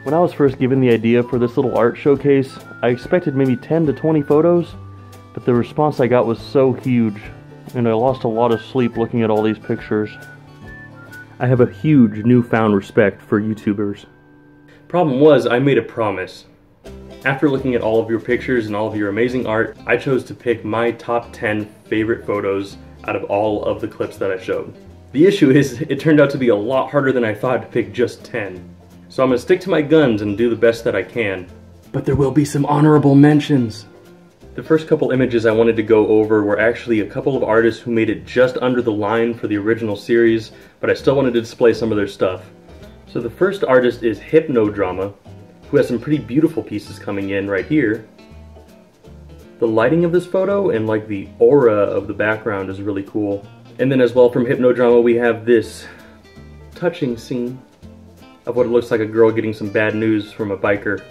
When I was first given the idea for this little art showcase, I expected maybe 10 to 20 photos, but the response I got was so huge, and I lost a lot of sleep looking at all these pictures. I have a huge newfound respect for YouTubers. Problem was, I made a promise. After looking at all of your pictures and all of your amazing art, I chose to pick my top 10 favorite photos out of all of the clips that I showed. The issue is, it turned out to be a lot harder than I thought to pick just 10. So I'm going to stick to my guns and do the best that I can. But there will be some honorable mentions. The first couple images I wanted to go over were actually a couple of artists who made it just under the line for the original series, but I still wanted to display some of their stuff. So the first artist is Hypnodrama, who has some pretty beautiful pieces coming in right here. The lighting of this photo and like the aura of the background is really cool. And then as well from Hypnodrama we have this touching scene of what it looks like a girl getting some bad news from a biker.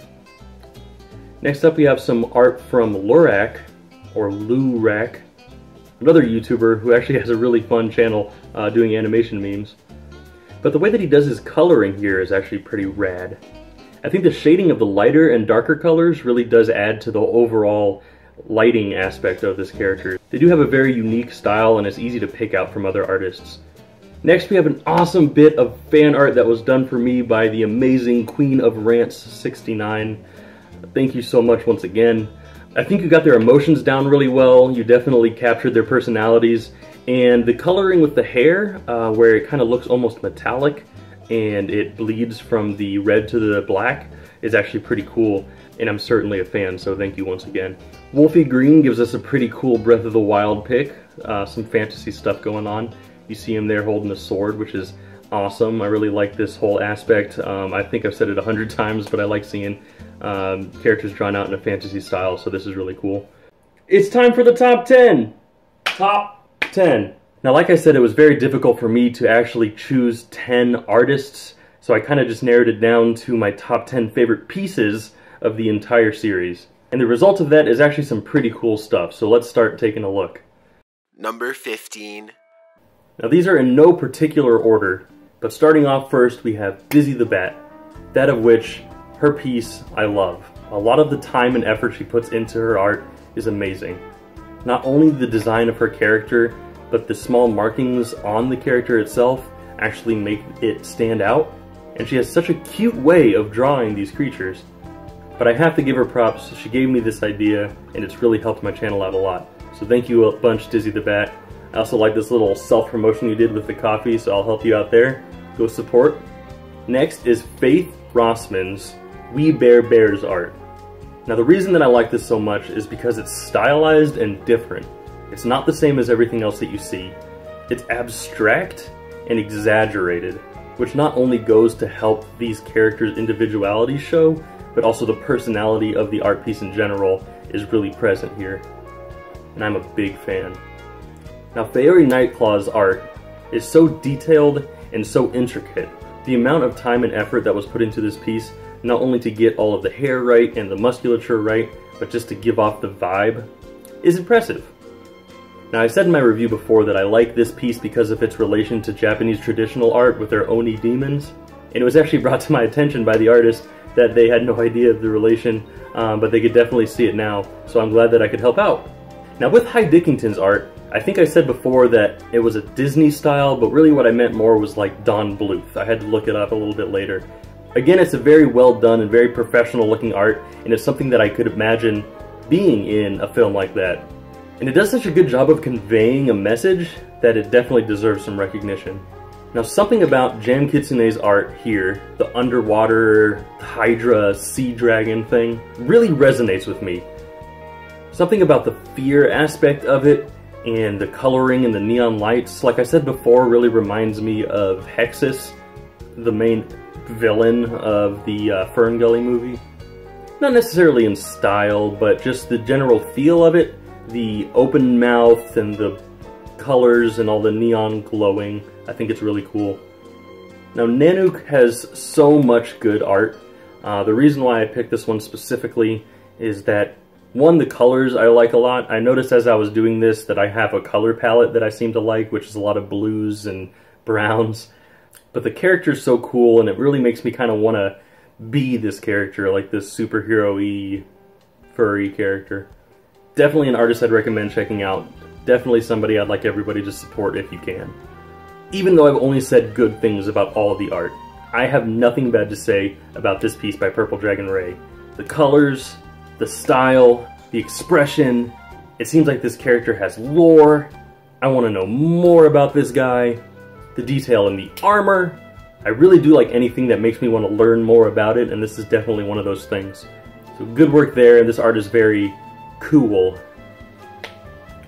Next up we have some art from Lurak, or Lurak, another YouTuber who actually has a really fun channel doing animation memes. But the way that he does his coloring here is actually pretty rad. I think the shading of the lighter and darker colors really does add to the overall lighting aspect of this character. They do have a very unique style and it's easy to pick out from other artists. Next we have an awesome bit of fan art that was done for me by the amazing Queen of Rants 69. Thank you so much once again. I think you got their emotions down really well, you definitely captured their personalities, and the coloring with the hair, where it kind of looks almost metallic and it bleeds from the red to the black, is actually pretty cool, and I'm certainly a fan, so thank you once again. Wolfie Green gives us a pretty cool Breath of the Wild pick, some fantasy stuff going on. You see him there holding a sword, which is awesome. I really like this whole aspect. I think I've said it 100 times, but I like seeing characters drawn out in a fantasy style, so this is really cool. It's time for the top 10! Top 10. Now, like I said, it was very difficult for me to actually choose 10 artists, so I kind of just narrowed it down to my top 10 favorite pieces of the entire series. And the result of that is actually some pretty cool stuff, so let's start taking a look. Number 15. Now these are in no particular order, but starting off first we have Dizzy the Bat, that of which her piece I love. A lot of the time and effort she puts into her art is amazing. Not only the design of her character, but the small markings on the character itself actually make it stand out, and she has such a cute way of drawing these creatures. But I have to give her props, she gave me this idea and it's really helped my channel out a lot. So thank you a bunch, Dizzy the Bat. I also like this little self-promotion you did with the coffee, so I'll help you out there. Go support. Next is Faith Rosman's We Bear Bears art. Now the reason that I like this so much is because it's stylized and different. It's not the same as everything else that you see. It's abstract and exaggerated, which not only goes to help these characters' individuality show, but also the personality of the art piece in general is really present here. And I'm a big fan. Now, Fairy Nightclaw's art is so detailed and so intricate. The amount of time and effort that was put into this piece, not only to get all of the hair right and the musculature right, but just to give off the vibe, is impressive. Now, I said in my review before that I like this piece because of its relation to Japanese traditional art with their Oni demons, and it was actually brought to my attention by the artist that they had no idea of the relation, but they could definitely see it now, so I'm glad that I could help out. Now, with Hy Dickington's art, I think I said before that it was a Disney style, but really what I meant more was like Don Bluth. I had to look it up a little bit later. Again, it's a very well done and very professional looking art, and it's something that I could imagine being in a film like that. And it does such a good job of conveying a message that it definitely deserves some recognition. Now, something about Jam Kitsune's art here, the underwater Hydra sea dragon thing, really resonates with me. Something about the fear aspect of it and the coloring and the neon lights, like I said before, really reminds me of Hexus, the main villain of the Fern Gully movie. Not necessarily in style, but just the general feel of it, the open mouth and the colors and all the neon glowing. I think it's really cool. Now, Nanook has so much good art. The reason why I picked this one specifically is that, one, the colors I like a lot. I noticed as I was doing this that I have a color palette that I seem to like, which is a lot of blues and browns. But the character's so cool, and it really makes me kind of want to be this character, like this superhero-y, furry character. Definitely an artist I'd recommend checking out. Definitely somebody I'd like everybody to support if you can. Even though I've only said good things about all of the art, I have nothing bad to say about this piece by Purple Dragon Ray. The colors, the style, the expression, it seems like this character has lore. I want to know more about this guy. The detail in the armor. I really do like anything that makes me want to learn more about it, and this is definitely one of those things. So good work there, and this art is very cool.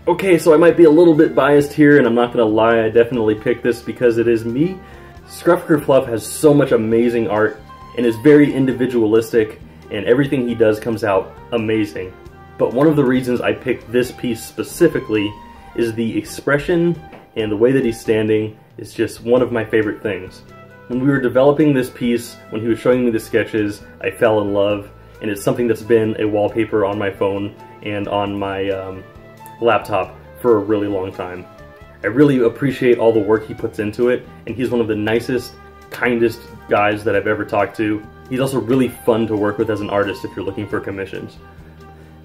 Okay, so I might be a little bit biased here, and I'm not gonna lie, I definitely picked this because it is me. Scruffker Fluff has so much amazing art, and is very individualistic, and everything he does comes out amazing. But one of the reasons I picked this piece specifically is the expression and the way that he's standing is just one of my favorite things. When we were developing this piece, when he was showing me the sketches, I fell in love, and it's something that's been a wallpaper on my phone and on my laptop for a really long time. I really appreciate all the work he puts into it, and he's one of the nicest, kindest guys that I've ever talked to. He's also really fun to work with as an artist if you're looking for commissions.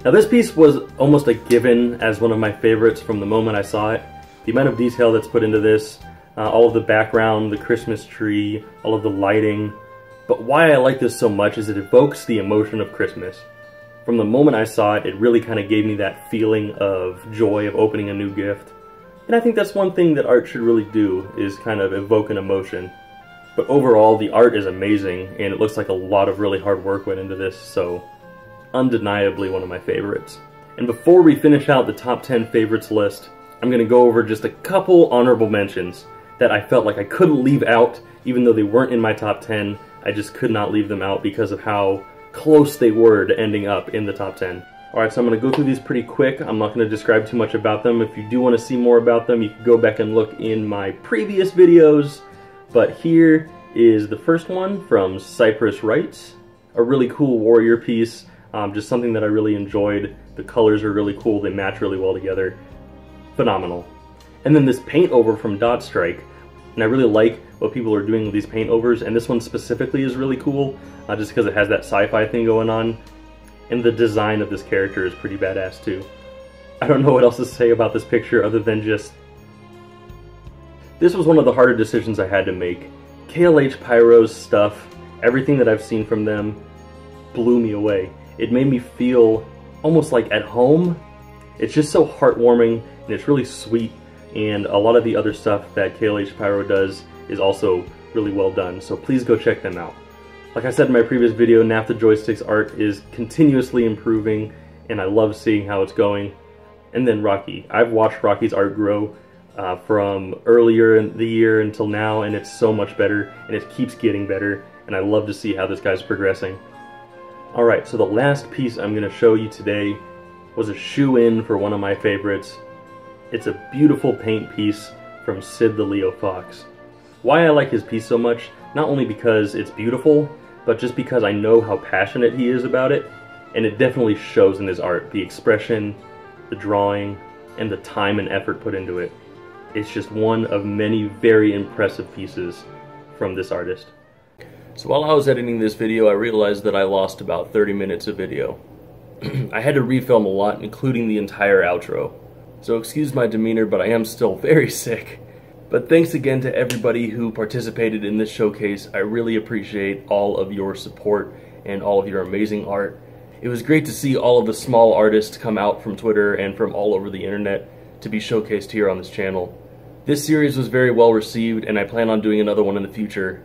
Now this piece was almost a given as one of my favorites from the moment I saw it. The amount of detail that's put into this, all of the background, the Christmas tree, all of the lighting. But why I like this so much is it evokes the emotion of Christmas. From the moment I saw it, it really kind of gave me that feeling of joy of opening a new gift. And I think that's one thing that art should really do, is kind of evoke an emotion. But overall, the art is amazing, and it looks like a lot of really hard work went into this, so undeniably one of my favorites. And before we finish out the top 10 favorites list, I'm going to go over just a couple honorable mentions that I felt like I couldn't leave out, even though they weren't in my top 10. I just could not leave them out because of how close they were to ending up in the top 10. Alright, so I'm going to go through these pretty quick. I'm not going to describe too much about them. If you do want to see more about them, you can go back and look in my previous videos. But here is the first one from Cypress Writes. A really cool warrior piece. Just something that I really enjoyed. The colors are really cool. They match really well together. Phenomenal. And then this paint over from Dot Strike. And I really like what people are doing with these paint overs, and this one specifically is really cool, just because it has that sci-fi thing going on. And the design of this character is pretty badass too. I don't know what else to say about this picture other than just... this was one of the harder decisions I had to make. KLH Pyro's stuff, everything that I've seen from them, blew me away. It made me feel almost like at home. It's just so heartwarming, and it's really sweet, and a lot of the other stuff that KLH Pyro does is also really well done, so please go check them out. Like I said in my previous video, Naphtha Joystick's art is continuously improving, and I love seeing how it's going. And then Rocky. I've watched Rocky's art grow from earlier in the year until now, and it's so much better, and it keeps getting better, and I love to see how this guy's progressing. Alright, so the last piece I'm going to show you today was a shoe-in for one of my favorites. It's a beautiful paint piece from Sid the Leo Fox. Why I like his piece so much, not only because it's beautiful, but just because I know how passionate he is about it, and it definitely shows in his art. The expression, the drawing, and the time and effort put into it. It's just one of many very impressive pieces from this artist. So while I was editing this video, I realized that I lost about 30 minutes of video. I had to refilm a lot, including the entire outro. So excuse my demeanor, but I am still very sick. But thanks again to everybody who participated in this showcase. I really appreciate all of your support and all of your amazing art. It was great to see all of the small artists come out from Twitter and from all over the internet to be showcased here on this channel. This series was very well received, and I plan on doing another one in the future.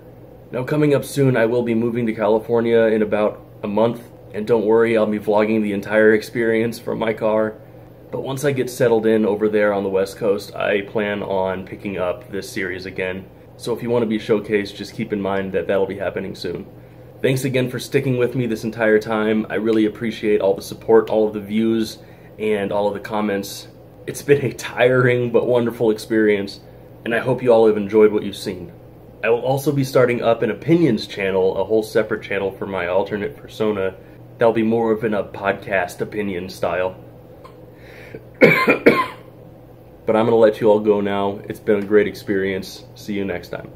Now coming up soon, I will be moving to California in about a month, and don't worry, I'll be vlogging the entire experience from my car. But once I get settled in over there on the West Coast, I plan on picking up this series again. So if you want to be showcased, just keep in mind that that'll be happening soon. Thanks again for sticking with me this entire time. I really appreciate all the support, all of the views, and all of the comments. It's been a tiring but wonderful experience, and I hope you all have enjoyed what you've seen. I will also be starting up an opinions channel, a whole separate channel for my alternate persona. That'll be more of in a podcast opinion style. But I'm going to let you all go now. It's been a great experience. See you next time.